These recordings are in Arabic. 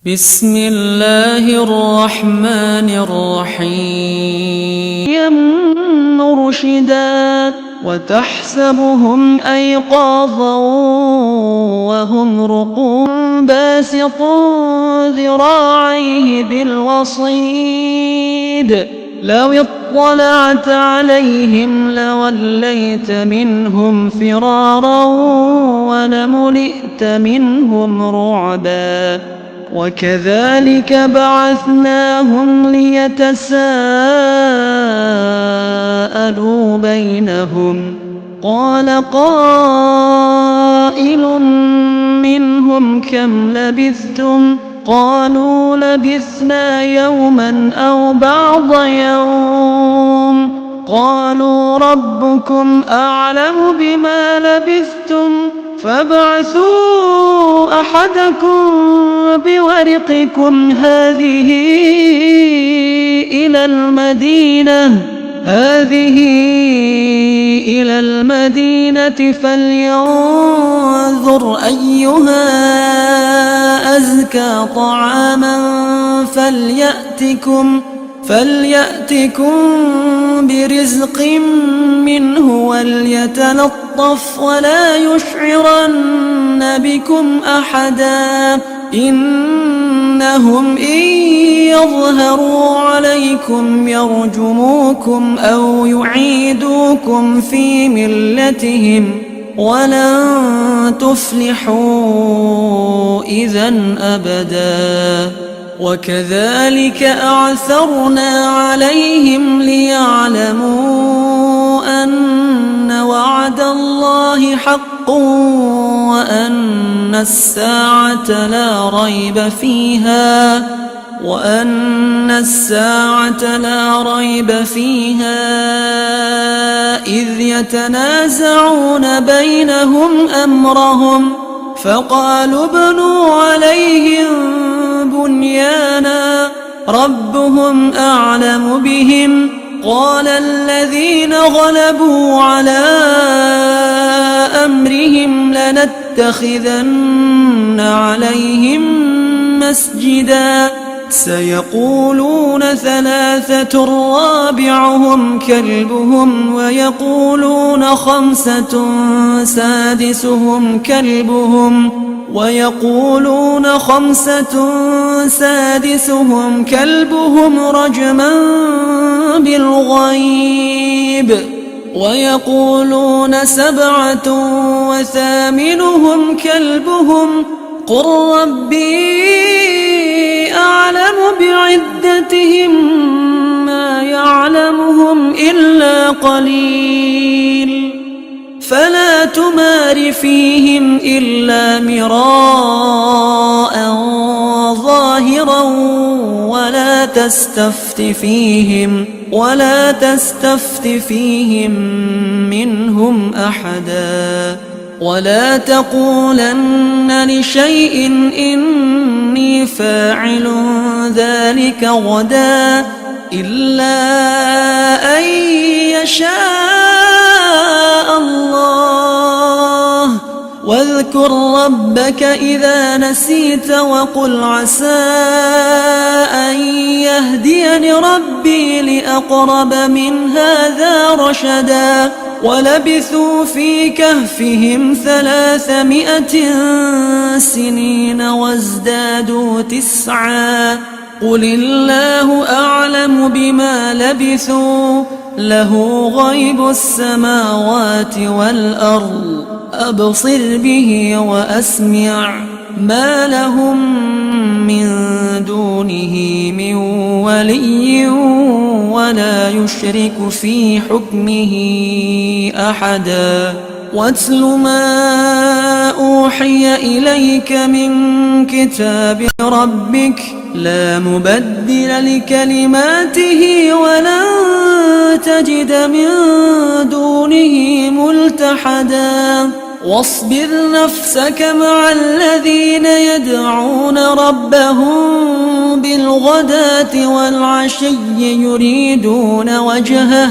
بسم الله الرحمن الرحيم مرشدا وتحسبهم أيقاظا وهم رقود باسطوا ذراعيه بالوصيد لو اطلعت عليهم لوليت منهم فرارا ولملئت منهم رعبا وكذلك بعثناهم ليتساءلوا بينهم قال قائل منهم كم لبثتم قالوا لبثنا يوما أو بعض يوم قالوا ربكم أعلم بما لبثتم فابعثوا أحدكم بورقكم هذه إلى المدينة فلينظر أيها أزكى طعاما فليأتكم برزق منه وليتلطف ولا يشعرن بكم أحدا إنهم إن يظهروا عليكم يرجموكم أو يعيدوكم في ملتهم ولن تفلحوا إذا أبدا وكذلك أعثرنا عليهم ليعلموا أن وعد الله حق وأن الساعة لا ريب فيها إذ يتنازعون بينهم أمرهم فقالوا ابنوا عليهم بنيانا ربهم أعلم بهم قال الذين غلبوا على أمرهم لنتخذن عليهم مسجدا سيقولون ثلاثة رابعهم كلبهم ويقولون خمسة سادسهم كلبهم رجما بالغيب ويقولون 7 وثامنهم كلبهم قل ربي أعلم بعدتهم ما يعلمهم إلا قليل فلا تمار فيهم إلا مراء ظاهرا ولا تستفت فيهم منهم أحدا ولا تقولن لشيء إني فاعل ذلك غدا إلا أن يشاء الله واذكر ربك إذا نسيت وقل عسى أن يهديني ربي لأقرب من هذا رشدا ولبثوا في كهفهم 300 سنين وازدادوا 9 قل الله أعلم بما لبثوا له غيب السماوات والأرض أبصر به وأسمع ما لهم من دونه من ولي ولا يشرك في حكمه أحدا واتل ما أوحي إليك من كتاب ربك لا مبدل لكلماته ولن تجد من دونه ملتحدا واصبر نفسك مع الذين يدعون ربهم بالغداة والعشي يريدون وجهه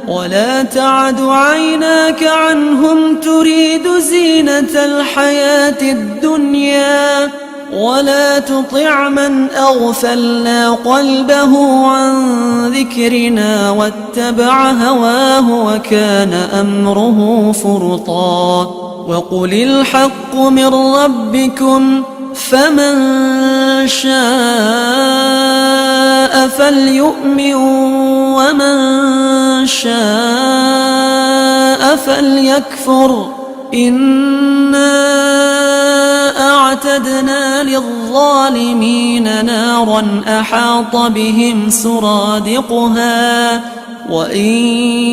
ولا تعد عيناك عنهم تريد زينة الحياة الدنيا ولا تطع من أغفلنا قلبه عن ذكرنا واتبع هواه وكان أمره فرطا وقل الحق من ربكم فمن شاء فليؤمن ومن شاء فليكفر إنا أعتدنا للظالمين نارا أحاط بهم سرادقها وإن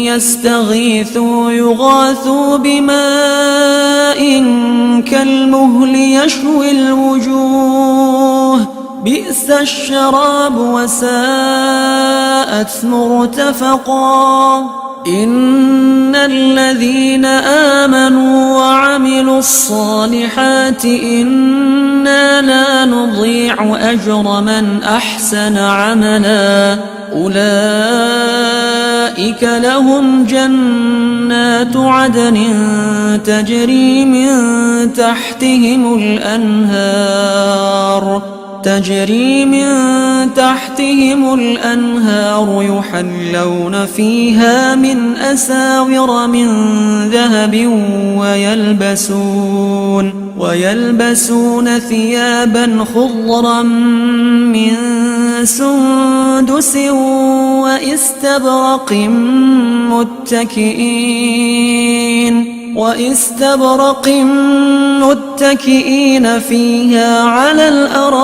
يستغيثوا يغاثوا بماء كالمهل يشوي الوجوه بئس الشراب وساءت مرتفقا إن الذين آمنوا وعملوا الصالحات إنا لا نضيع أجر من أحسن عملا أولئك لهم جنات عدن تجري من تحتهم الأنهار يحلون فيها من أساور من ذهب ويلبسون ثيابا خضرا من سندس وإستبرق متكئين فيها على الأرائك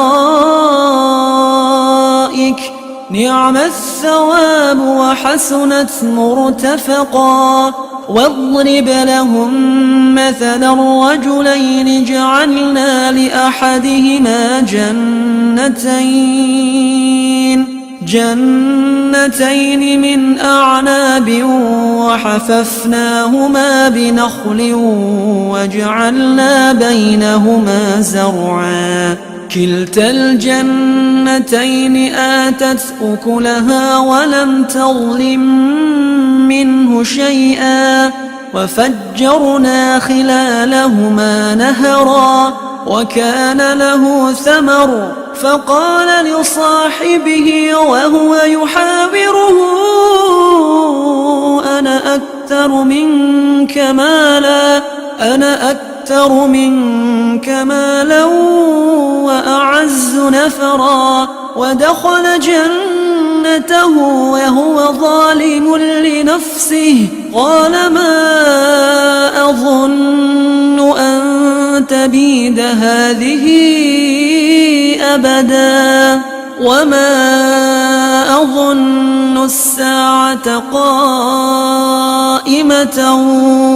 نعم الثواب وحسنت مرتفقا واضرب لهم مثلا الرجلين جعلنا لأحدهما جنتين من أعناب وحففناهما بنخل وجعلنا بينهما زرعا كلتا الجنتين آتت أكلها ولم تظلم منه شيئا وفجرنا خلالهما نهرا وكان له ثمر فقال لصاحبه وهو يحاوره أنا أكثر منك مالا وأعز نفرا ودخل جنته وهو ظالم لنفسه قال ما أظن أن تبيد هذه أبدا وما أظن الساعة قائمة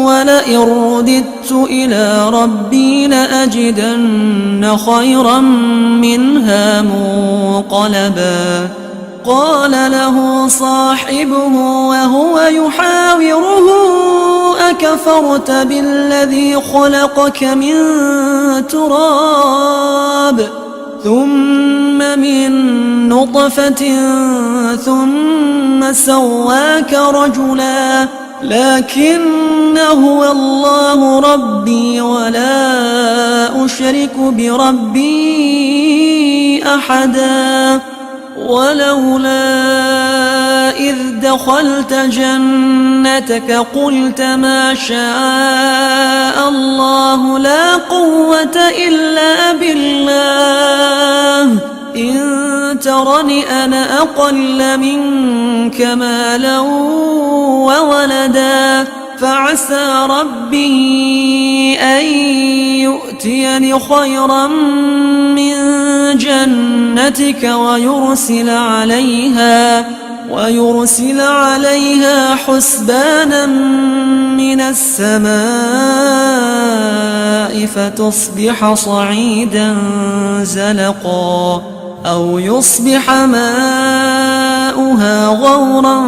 ولئن رددت إلى ربي لأجدن خيرا منها منقلبا قال له صاحبه وهو يحاوره أكفرت بالذي خلقك من تراب ثم من نطفة ثم سواك رجلا لكن هو الله ربي ولا أشرك بربي أحدا ولولا إذ دخلت جنتك قلت ما شاء الله لا قوة إلا بالله إن ترني أنا أقل منك مالا وولدا فعسى ربي أن يؤتيني خيرا من جنتك ويرسل عليها حسبانا من السماء فتصبح صعيدا زلقا أو يصبح ماؤها غورا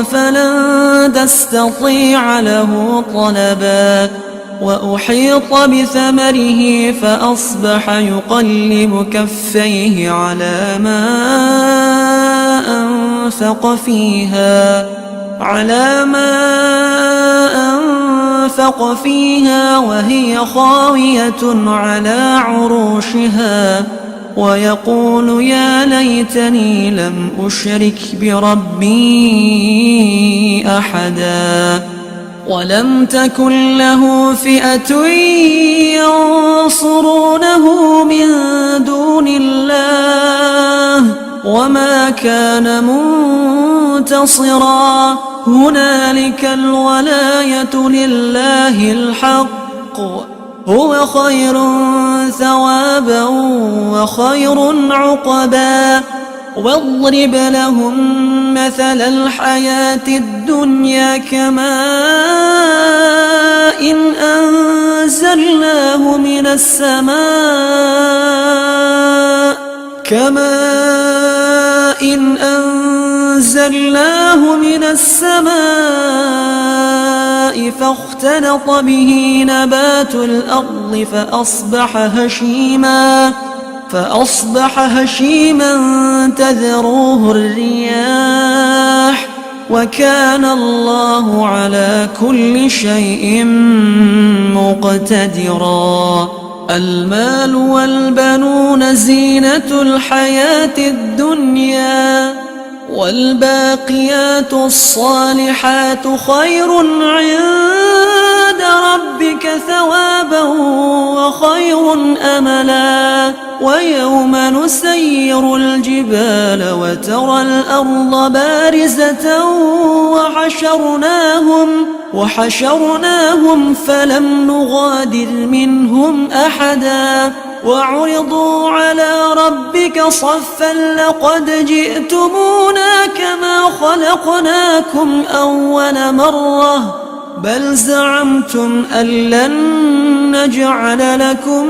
فلن تستطيع له طلبا وأحيط بثمره فأصبح يقلب كفيه على ما أنفق فيها على ما أنفق فيها وهي خاوية على عروشها ويقول يا ليتني لم أشرك بربي أحدا ولم تكن له فئة ينصرونه من دون الله وما كان منتصرا هنالك الولاية لله الحق هو خير ثوابا وخير عقبا واضرب لهم مثل الحياة الدنيا كماء أنزلناه من السماء فاختلط به نبات الأرض فأصبح هشيما تذروه الرياح وكان الله على كل شيء مقتدرا المال والبنون زينة الحياة الدنيا والباقيات الصالحات خير عند ربك ثوابا وخير أملا ويوم نسير الجبال وترى الأرض بارزة وحشرناهم فلم نغادر منهم أحدا وعرضوا على ربك صفا لقد جئتمونا كما خلقناكم أول مرة بل زعمتم أن لن نجعل لكم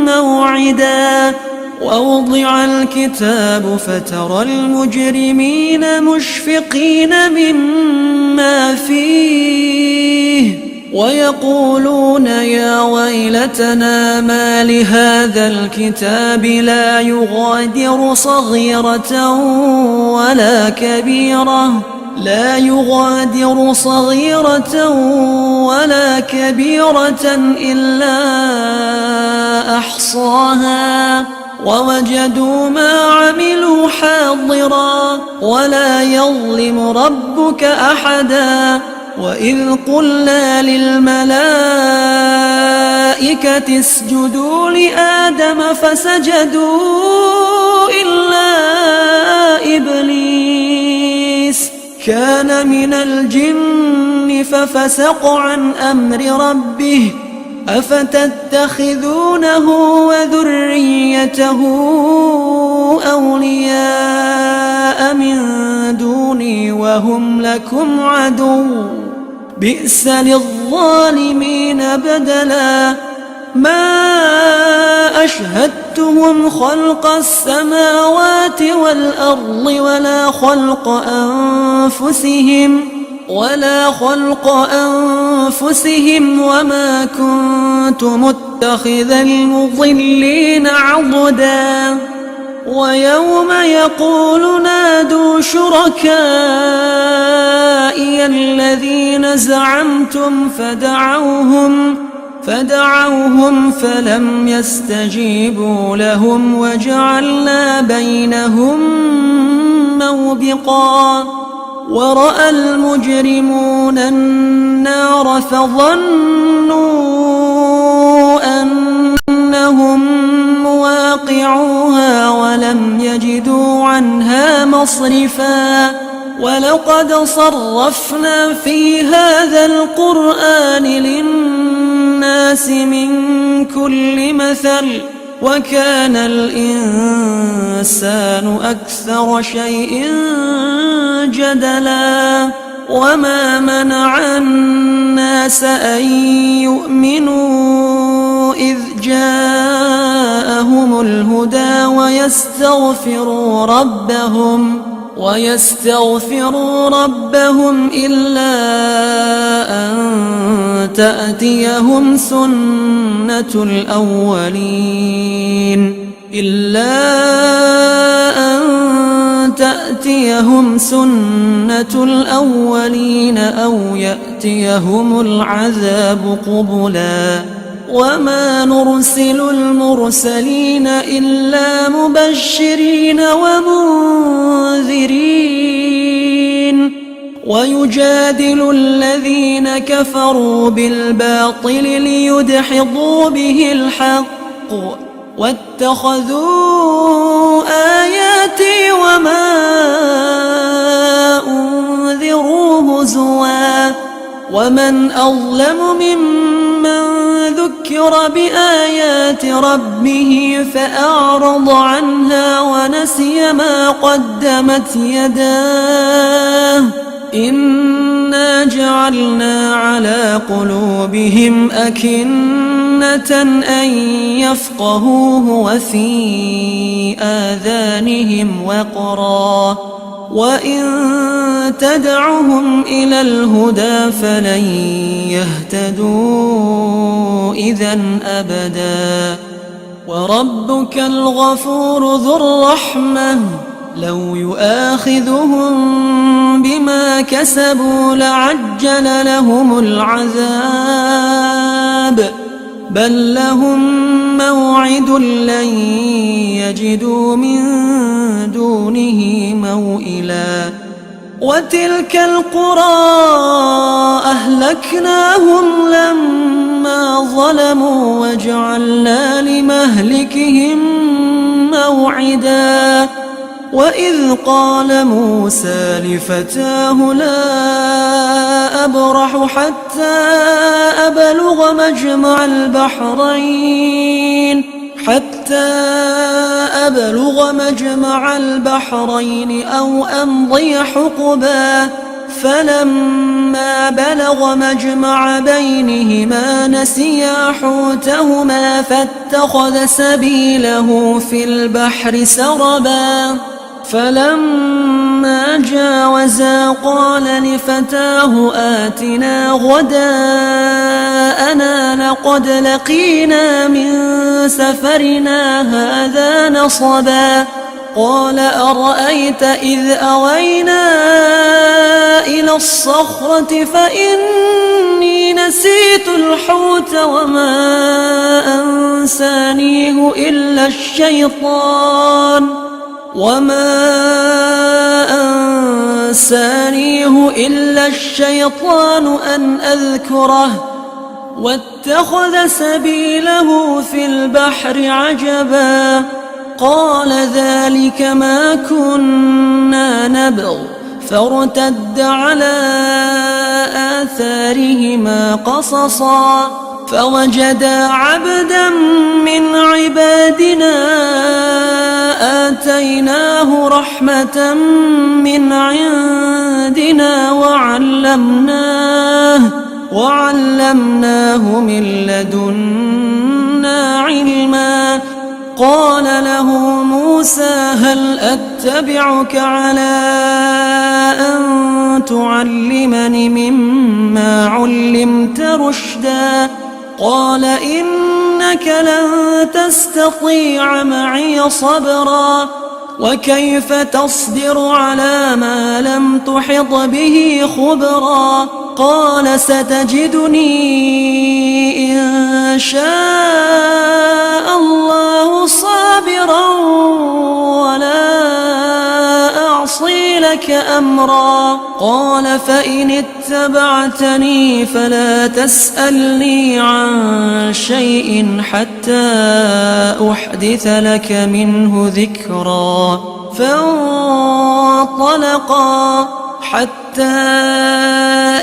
موعدا ووضع الكتاب فترى المجرمين مشفقين مما فيه ويقولون يا ويلتنا ما لهذا الكتاب لا يغادر صغيرة ولا كبيرة إلا أحصاها ووجدوا ما عملوا حاضرا ولا يظلم ربك أحدا وإذ قلنا للملائكة اسجدوا لآدم فسجدوا إلا إبليس كان من الجن ففسق عن أمر ربه أفتتخذونه وذريته أولياء من دوني وهم لكم عدو بئس للظالمين بدلا ما أشهدتهم خلق السماوات والأرض ولا خلق أنفسهم وما كنت متخذ المضلين عضدا ويوم يقول نادوا شركائي الذين زعمتم فدعوهم فلم يستجيبوا لهم وجعلنا بينهم موبقا ورأى المجرمون النار فظنوا أنهم مواقعوها ولم يجدوا عنها مصرفا ولقد صرفنا في هذا القرآن للناس من كل مثل وكان الإنسان أكثر شيء جدلا وما منع الناس أن يؤمنوا إذ جاءهم الهدى ويستغفروا ربهم إلا أن تأتيهم سنة الأولين تأتيهم سنة الأولين أو يأتيهم العذاب قبلا وما نرسل المرسلين إلا مبشرين ومنذرين ويجادل الذين كفروا بالباطل ليدحضوا به الحق واتخذوا آياتي وما أنذروا هزوا ومن أظلم ممن ذكر بآيات ربه فأعرض عنها ونسي ما قدمت يداه إنا جعلنا على قلوبهم أكنة أن يفقهوه وفي آذانهم وقرا وإن تدعهم إلى الهدى فلن يهتدوا إذن أبدا وربك الغفور ذو الرحمة لو يؤاخذهم بما كسبوا لعجل لهم العذاب بل لهم موعد لن يجدوا من دونه موئلا وتلك القرى أهلكناهم لما ظلموا وجعلنا لمهلكهم موعدا وإذ قال موسى لفتاه لا أبرح حتى أبلغ مجمع البحرين أو أمضي حقبا فلما بلغ مجمع بينهما نسيا حوتهما فاتخذ سبيله في البحر سربا فلما جاوزا قال لفتاه آتنا غداءنا لقد لقينا من سفرنا هذا نصبا قال أرأيت إذ أوينا إلى الصخرة فإني نسيت الحوت وما أنسانيه إلا الشيطان أن أذكره واتخذ سبيله في البحر عجبا قال ذلك ما كنا نبغ فارتد على آثارهما قصصا فوجدا عبدا من عبادنا آتيناه رحمة من عندنا وعلمناه من لدنا علما قال له موسى هل أتبعك على أن تعلمني مما علمت رشدا قال إنك لن تستطيع معي صبرا وكيف تصبر على ما لم تحط به خبرا قال ستجدني إن شاء الله صابرا ولا أعصي لك أمرا قال فإن اتبعتني فلا تسألني عن شيء حتى أحدث لك منه ذكرا فانطلقا حتى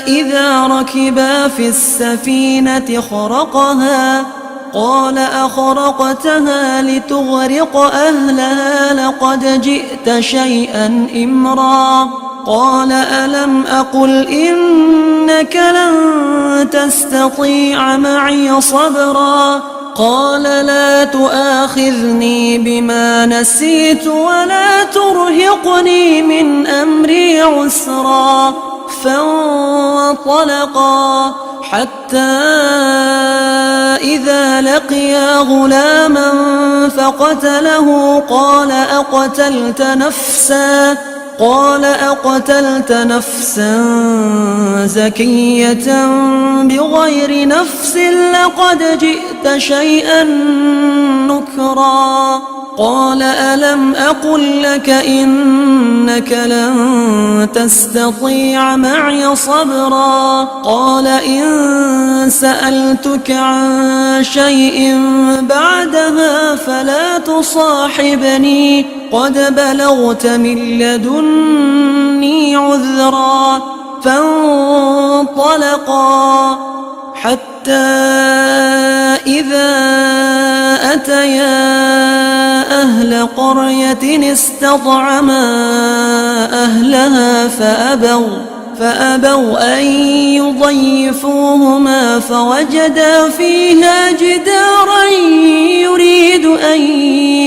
إذا ركبا في السفينة خرقها قال أخرقتها لتغرق أهلها لقد جئت شيئا إمرا قال ألم أقل إنك لن تستطيع معي صبرا قال لا تؤاخذني بما نسيت ولا ترهقني من أمري عسرا فانطلقا حتى إذا لقيا غلاما فقتله قال أقتلت نفسا زكية بغير نفس لقد جئت شيئا نكرا قال ألم أقل لك إنك لن تستطيع معي صبرا قال إن سألتك عن شيء بعدها فلا تصاحبني قد بلغت من لدني عذرا فانطلقا حتى إذا أتيا أهل قرية استطعما أهلها فأبوا أن يضيفوهما فوجدا فيها جدارا يريد أن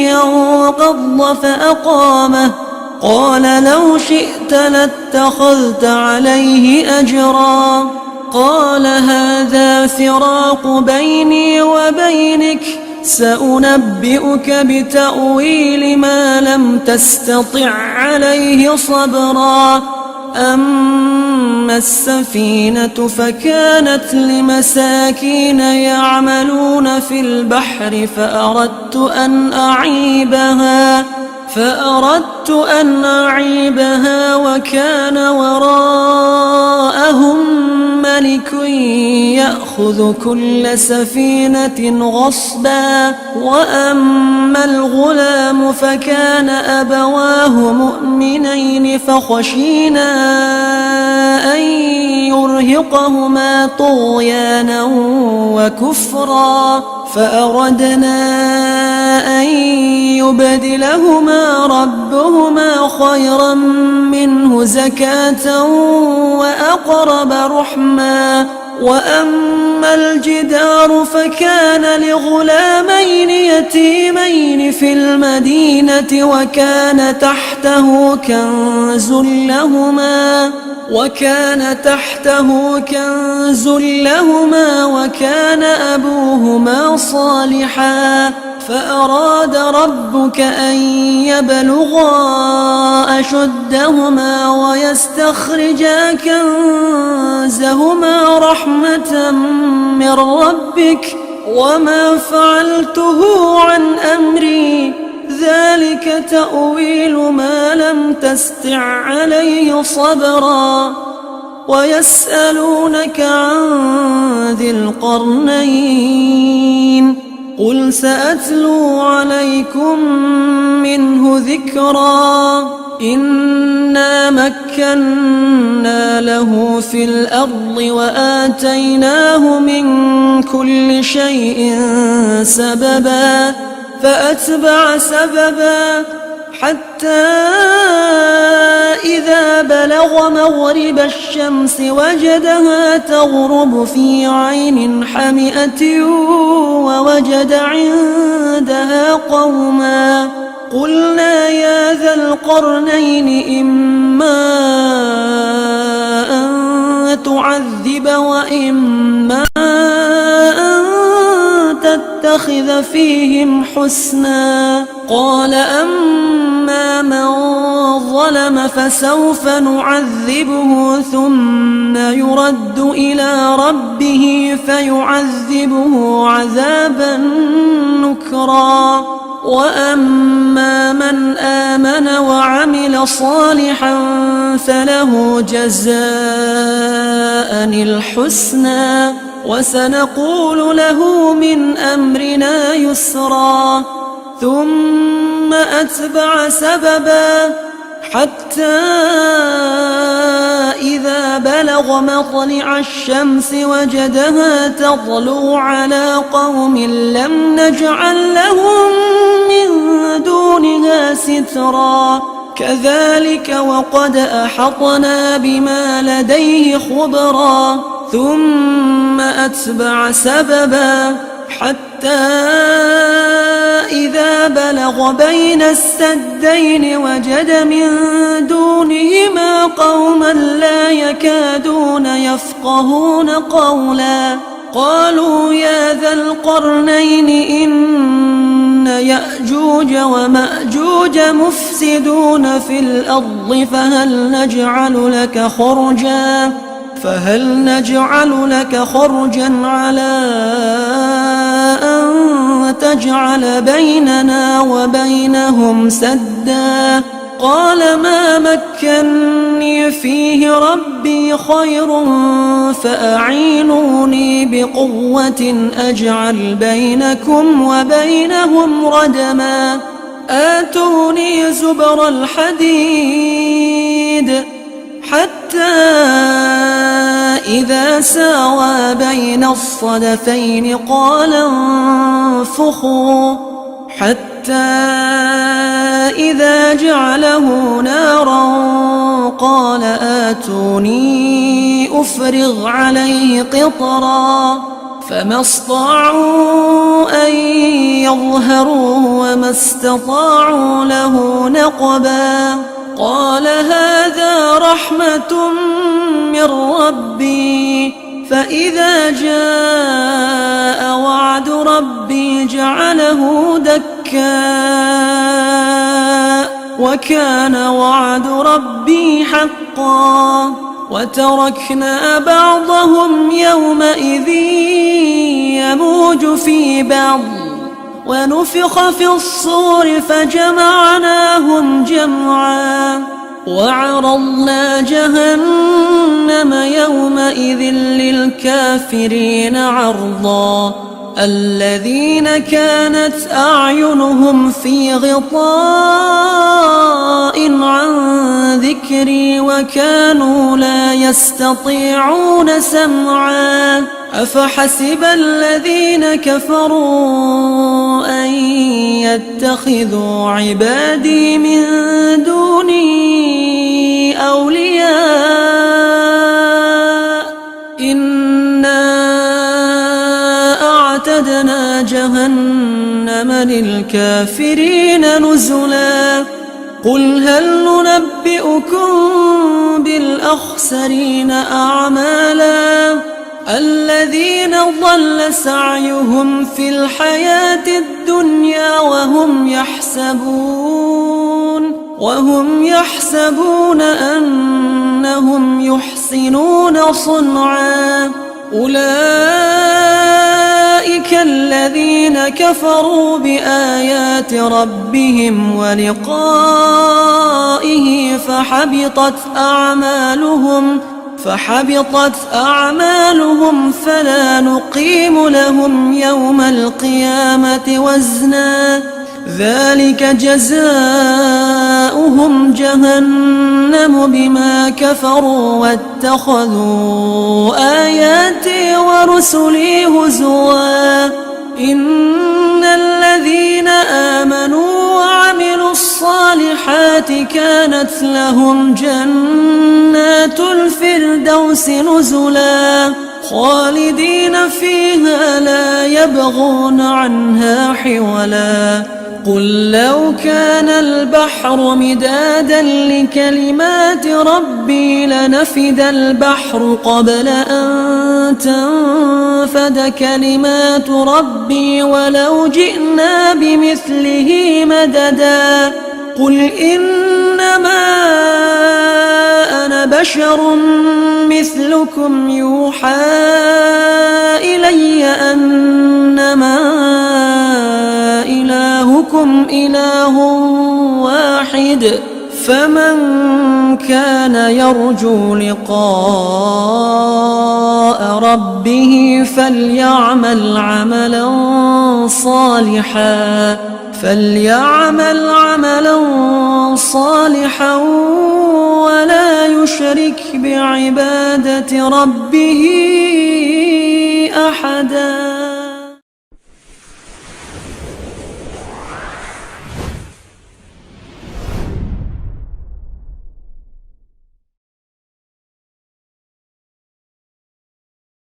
ينقض فأقامه قال لو شئت لاتخذت عليه أجرا قال هذا فراق بيني وبينك سأنبئك بتأويل ما لم تستطع عليه صبرا أما السفينة فكانت لمساكين يعملون في البحر فأردت أن أعيبها وكان وراءهم ملك يأخذ كل سفينة غصبا وأما الغلام فكان أبواه مؤمنين فخشينا أن يرهقهما طغيانا وكفرا فأردنا أن يبدلهما ربهما خيرا منه زكاة وأقرب رحما وأما الجدار فكان لغلامين يتيمين في المدينة وكان تحته كنز لهما وكان أبوهما صالحا فأراد ربك أن يبلغا أشدهما ويستخرجا كنزهما رحمة من ربك وما فعلته عن أمري ذلك تأويل ما لم تستع عليه صبرا ويسألونك عن ذي القرنين قل سأتلو عليكم منه ذكرا إنا مكنا له في الأرض وآتيناه من كل شيء سببا فأتبع سببا حتى إذا بلغ مغرب الشمس وجدها تغرب في عين حمئة ووجد عندها قوما قلنا يا ذا القرنين إما أن تعذب وإما أن تتخذ فيهم حسنا قال أما من ظلم فسوف نعذبه ثم يرد إلى ربه فيعذبه عذابا نكرا وأما من آمن وعمل صالحا فله جزاء الحسنى وسنقول له من أمرنا يسرا ثم أتبع سببا حتى إذا بلغ مطلع الشمس وجدها تطلع على قوم لم نجعل لهم من دونها سترا كذلك وقد أحطنا بما لديه خبرا ثم أتبع سببا حتى إذا بلغ بين السدين وجد من دونهما قوما لا يكادون يفقهون قولا قالوا يا ذا القرنين إن يأجوج ومأجوج مفسدون في الأرض فهل نجعل لك خرجا على أن تجعل بيننا وبينهم سدا قال ما مكني فيه ربي خير فأعينوني بقوة أجعل بينكم وبينهم ردما آتوني زبر الحديد حتى إذا ساوى بين الصدفين قال انفخوا حتى إذا جعله نارا قال آتوني أفرغ عليه قطرا فما استطاعوا أن يظهروه وما استطاعوا له نقبا قال هذا رحمة من ربي فإذا جاء وعد ربي جعله دكا وكان وعد ربي حقا وتركنا بعضهم يومئذ يموج في بعض ونفخ في الصور فجمعناهم جمعا وعرضنا جهنم يومئذ للكافرين عرضا الذين كانت أعينهم في غطاء عن ذكري وكانوا لا يستطيعون سمعا أفحسب الذين كفروا أن يتخذوا عبادي من دوني أولياء إنا أعتدنا جهنم للكافرين نزلا قل هل ننبئكم بالأخسرين أعمالا الذين ضل سعيهم في الحياة الدنيا وهم يحسبون أنهم يحسنون صنعا أولئك الذين كفروا بآيات ربهم ولقائه فحبطت أعمالهم فلا نقيم لهم يوم القيامة وزنا ذلك جزاؤهم جهنم بما كفروا واتخذوا آياتي ورسلي هزوا إن الذين آمنوا وعملوا الصالحات كانت لهم جنات الفردوس نزلا خالدين فيها لا يبغون عنها حولا قل لو كان البحر مدادا لكلمات ربي لنفد البحر قبل أن تنفد كلمات ربي ولو جئنا بمثله مددا قل إنما أنا بشر مثلكم يوحى إلي أنما إلهكم إله واحد فمن كان يرجو لقاء ربه فليعمل عملا صالحا ولا يشرك بعبادة ربه أحدا.